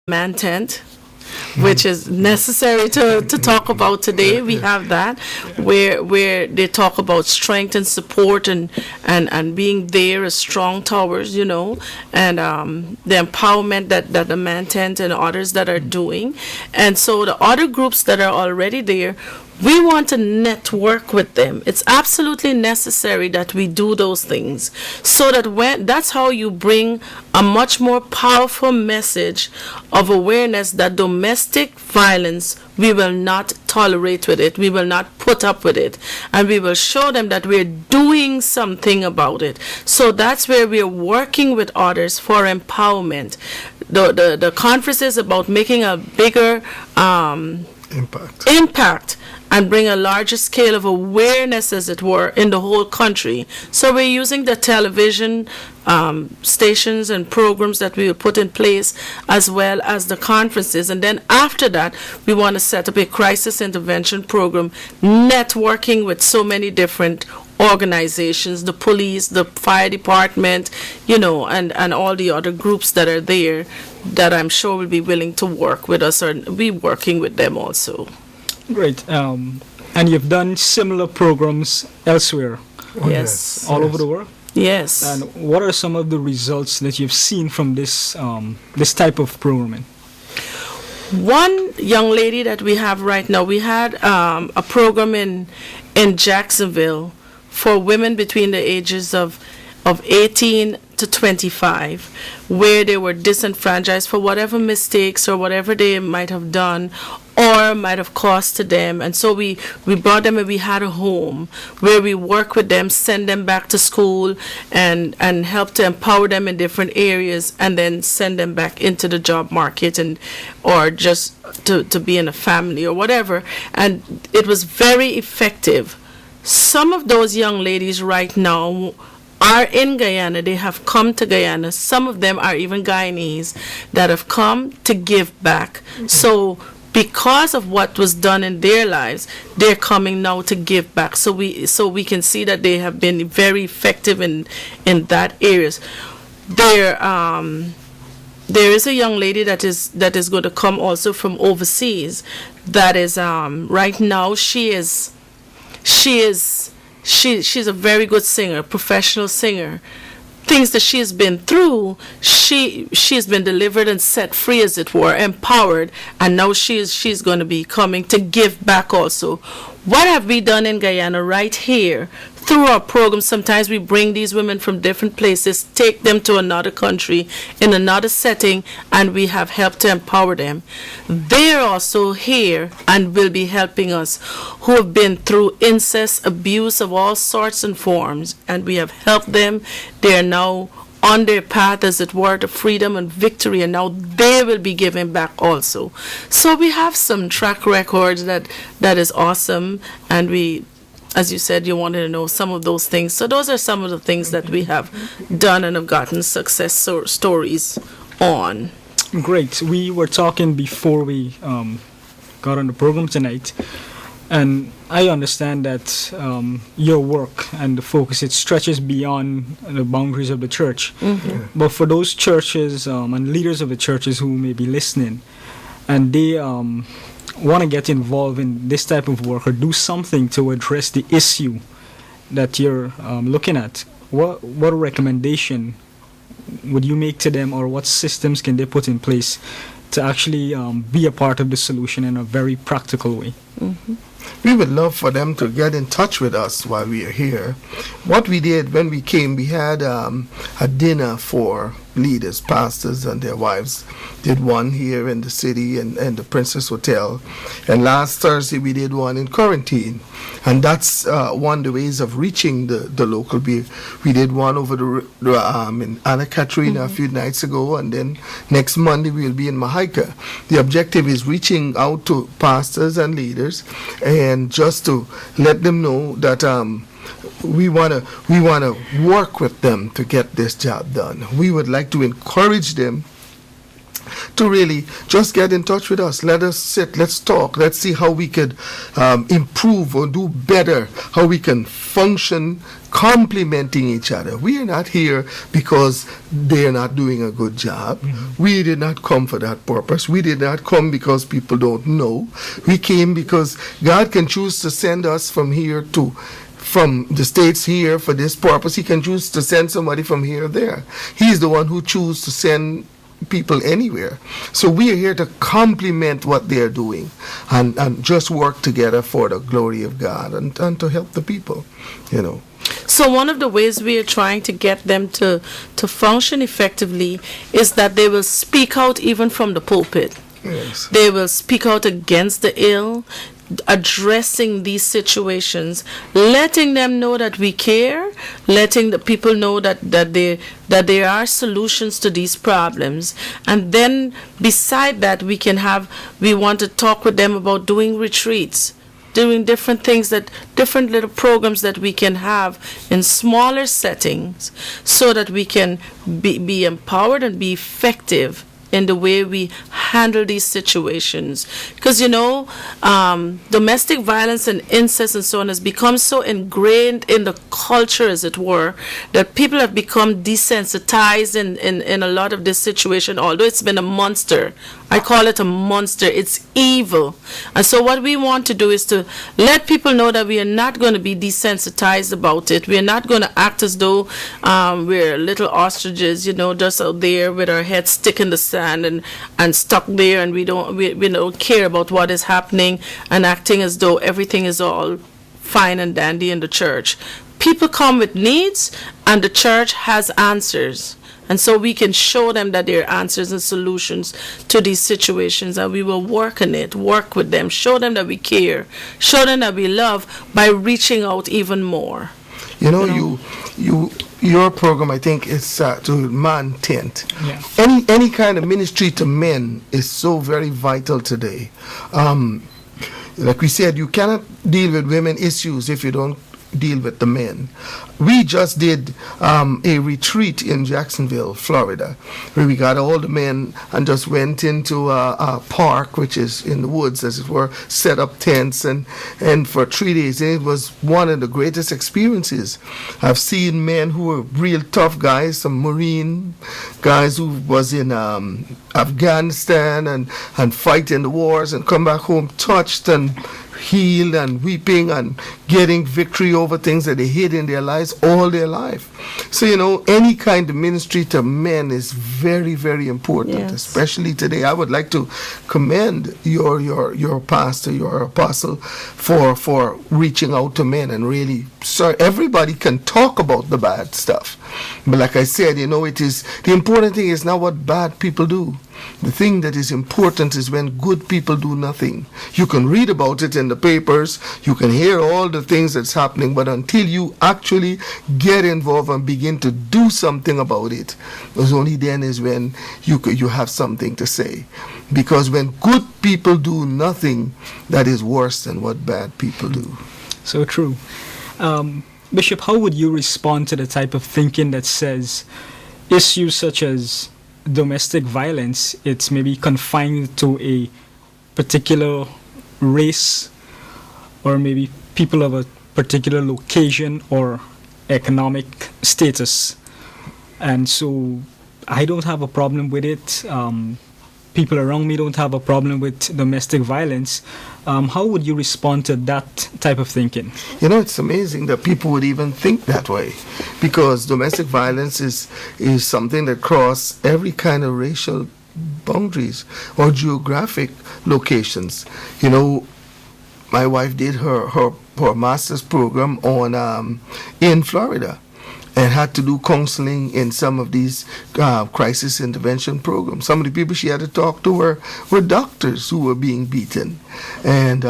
man tent, which is necessary to talk about today. We have that where they talk about strength and support and being there as strong towers, and the empowerment that the man tent and others that are doing. And so the other groups that are already there, we want to network with them. It's absolutely necessary that we do those things so that that's how you bring a much more powerful message of awareness that domestic violence, we will not tolerate with it. We will not put up with it. And we will show them that we're doing something about it. So that's where we're working with others for empowerment. The conference is about making a bigger impact and bring a larger scale of awareness, as it were, in the whole country. So we're using the television stations and programs that we will put in place, as well as the conferences. And then after that, we want to set up a crisis intervention program, networking with so many different organizations, the police, the fire department, and all the other groups that are there that I'm sure will be willing to work with us or be working with them also. Great. And you've done similar programs elsewhere? Yes. All over the world? Yes. And what are some of the results that you've seen from this type of programming? One young lady that we have right now, we had a program in Jacksonville for women between the ages of 18 to 25, where they were disenfranchised for whatever mistakes or whatever they might have done or might have caused to them. And so we brought them and we had a home where we work with them, send them back to school and help to empower them in different areas, and then send them back into the job market or just to be in a family or whatever. And it was very effective. Some of those young ladies right now are in Guyana. They have come to Guyana. Some of them are even Guyanese that have come to give back. So because of what was done in their lives, they're coming now to give back. So we can see that they have been very effective in that areas. There is a young lady that is going to come also from overseas. That is right now she's a very good singer, professional singer. Things that she has been through, she has been delivered and set free, as it were, empowered, and now she's going to be coming to give back also. What have we done in Guyana right here? Through our program, sometimes we bring these women from different places, take them to another country, in another setting, and we have helped to empower them. They're also here and will be helping us, who have been through incest, abuse of all sorts and forms, and we have helped them. They're now on their path, as it were, to freedom and victory, and now they will be giving back also. So we have some track records that is awesome, and we, as you said, you wanted to know some of those things. So those are some of the things that we have done and have gotten success stories on. Great. We were talking before we got on the program tonight, and I understand that your work and the focus, it stretches beyond the boundaries of the church. Mm-hmm. But for those churches and leaders of the churches who may be listening, and they want to get involved in this type of work or do something to address the issue that you're looking at, what recommendation would you make to them, or what systems can they put in place to actually be a part of the solution in a very practical way? Mm-hmm. We would love for them to get in touch with us while we are here. What we did when we came, we had a dinner for leaders, pastors and their wives. Did one here in the city and the Princess Hotel. And last Thursday we did one in Quarantine. And that's one of the ways of reaching the local. We did one over in Anna Katrina a few nights ago, and then next Monday we'll be in Mahaica. The objective is reaching out to pastors and leaders, and just to let them know that we wanna work with them to get this job done. We would like to encourage them to really just get in touch with us. Let us sit, let's talk, let's see how we could improve or do better, how we can function complementing each other. We are not here because they're not doing a good job. We did not come for that purpose. We did not come because people don't know. We came because God can choose to send us from the States here for this purpose. He can choose to send somebody from here there. He's the one who chooses to send people anywhere. So we are here to complement what they're doing and just work together for the glory of God and to help the people, you know. So one of the ways we are trying to get them to function effectively is that they will speak out even from the pulpit. Yes. They will speak out against the ill, addressing these situations, letting them know that we care, letting the people know that there are solutions to these problems. And then beside that, we want to talk with them about doing retreats, doing different things, different little programs that we can have in smaller settings so that we can be empowered and be effective in the way we handle these situations. Because, you know, domestic violence and incest and so on has become so ingrained in the culture, as it were, that people have become desensitized in a lot of this situation, although it's been a monster. I call it a monster. It's evil. And so what we want to do is to let people know that we are not going to be desensitized about it. We are not going to act as though we're little ostriches, you know, just out there with our heads stick in the sand and stuck there, and we don't care about what is happening, and acting as though everything is all fine and dandy in the church. People come with needs, and the church has answers. And so we can show them that there are answers and solutions to these situations, and we will work with them, show them that we care, show them that we love by reaching out even more. You know, your program, I think, is to man tent. Yeah. Any kind of ministry to men is so very vital today. Like we said, you cannot deal with women issues if you don't deal with the men. We just did a retreat in Jacksonville, Florida, where we got all the men and just went into a park, which is in the woods, as it were, set up tents and for 3 days. And it was one of the greatest experiences. I've seen men who were real tough guys, some Marine guys who was in Afghanistan and fighting the wars and come back home touched and healed and weeping and getting victory over things that they hid in their lives all their life. So, you know, any kind of ministry to men is very, very important, yes. Especially today. I would like to commend your pastor, your apostle, for reaching out to men and really, so everybody can talk about the bad stuff. But like I said, you know, the important thing is not what bad people do. The thing that is important is when good people do nothing. You can read about it in the papers, you can hear all the things that's happening, but until you actually get involved and begin to do something about it, because only then is when you have something to say. Because when good people do nothing, that is worse than what bad people do. So true. Bishop, how would you respond to the type of thinking that says issues such as domestic violence, it's maybe confined to a particular race or maybe people of a particular location or economic status, and so I don't have a problem with it, people around me don't have a problem with domestic violence? How would you respond to that type of thinking? You know, it's amazing that people would even think that way, because domestic violence is something that crosses every kind of racial boundaries or geographic locations. You know, my wife did her master's program on in Florida, and had to do counseling in some of these crisis intervention programs. Some of the people she had to talk to were doctors who were being beaten, and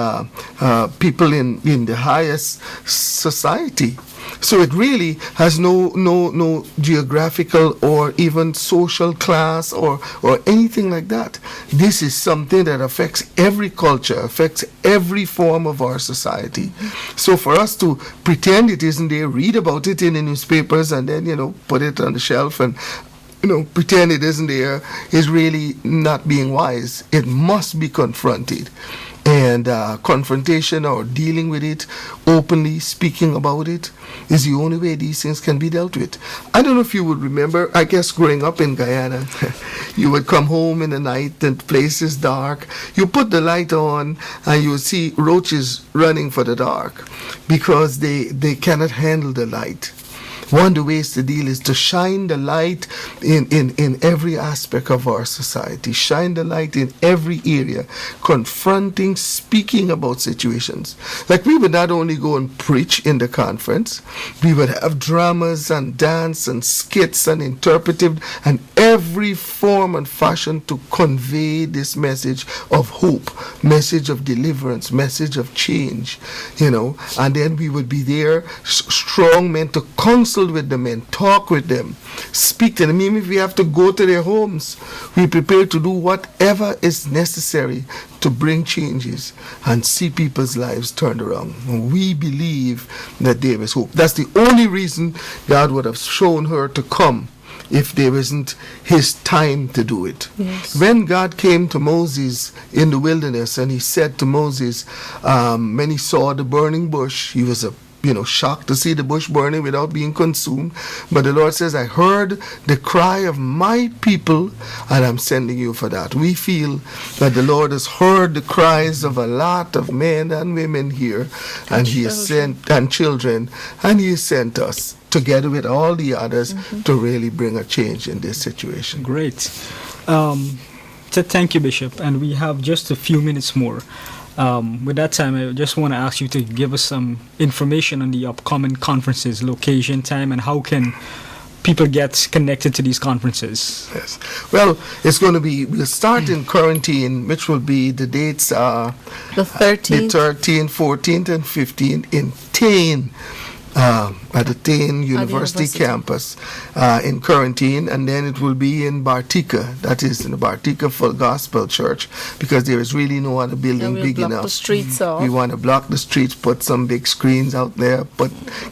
people in the highest society. So it really has no geographical or even social class or anything like that. This is something that affects every culture, affects every form of our society. So for us to pretend it isn't there, read about it in the newspapers, and then, you know, put it on the shelf and pretend it isn't there is really not being wise. It must be confronted. And confrontation or dealing with it openly, speaking about it, is the only way these things can be dealt with. I don't know if you would remember, I guess growing up in Guyana, you would come home in the night and the place is dark. You put the light on and you would see roaches running for the dark because they cannot handle the light. One of the ways to deal is to shine the light in every aspect of our society. Shine the light in every area, confronting, speaking about situations. Like we would not only go and preach in the conference, we would have dramas and dance and skits and interpretive and every form and fashion to convey this message of hope, message of deliverance, message of change, and then we would be there, strong men to counsel with the men, talk with them, speak to them. Even if we have to go to their homes, we prepare to do whatever is necessary to bring changes and see people's lives turned around. And we believe that there is hope. That's the only reason God would have shown her to come if there isn't his time to do it. Yes. When God came to Moses in the wilderness and he said to Moses, when he saw the burning bush, he was shocked to see the bush burning without being consumed. But the Lord says, I heard the cry of my people and I'm sending you for that. We feel that the Lord has heard the cries of a lot of men and women here, and he has sent, and children, and he has sent us together with all the others to really bring a change in this situation. Great. Thank you, Bishop. And we have just a few minutes more. With that time, I just want to ask you to give us some information on the upcoming conferences, location, time, and how can people get connected to these conferences? Yes. Well, it's going to be, we'll start in quarantine, which will be, the dates are the 13th, 14th, and 15th in Tain. At the Tain University campus in quarantine, and then it will be in Bartica, that is in the Bartica Full Gospel Church, because there is really no other building big enough. The streets off. We want to block the streets, put some big screens out there,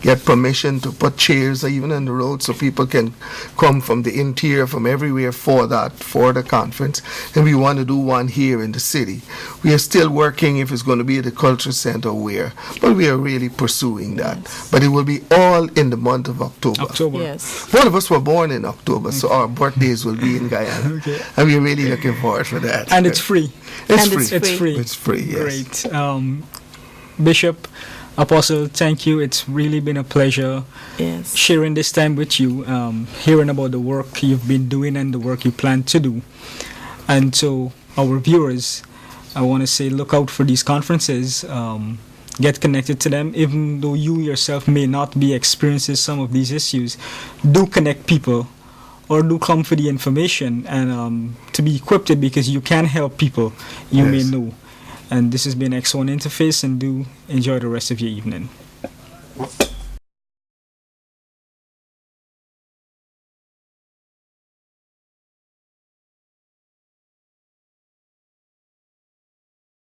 get permission to put chairs even on the road so people can come from the interior, from everywhere for the conference. And we want to do one here in the city. We are still working if it's going to be at the Culture Center where, but we are really pursuing that. Yes. But it will be all in the month of October. Yes. One of us were born in October, so our birthdays will be in Guyana. Okay. And we're really looking forward for that. And it's free. It's free. It's free. It's free, yes. Great. Bishop, Apostle, thank you. It's really been a pleasure sharing this time with you, hearing about the work you've been doing and the work you plan to do. And to our viewers, I want to say look out for these conferences. Get connected to them. Even though you yourself may not be experiencing some of these issues, do connect people or do come for the information and to be equipped because you can help people you may know. And this has been X1 Interface, and do enjoy the rest of your evening.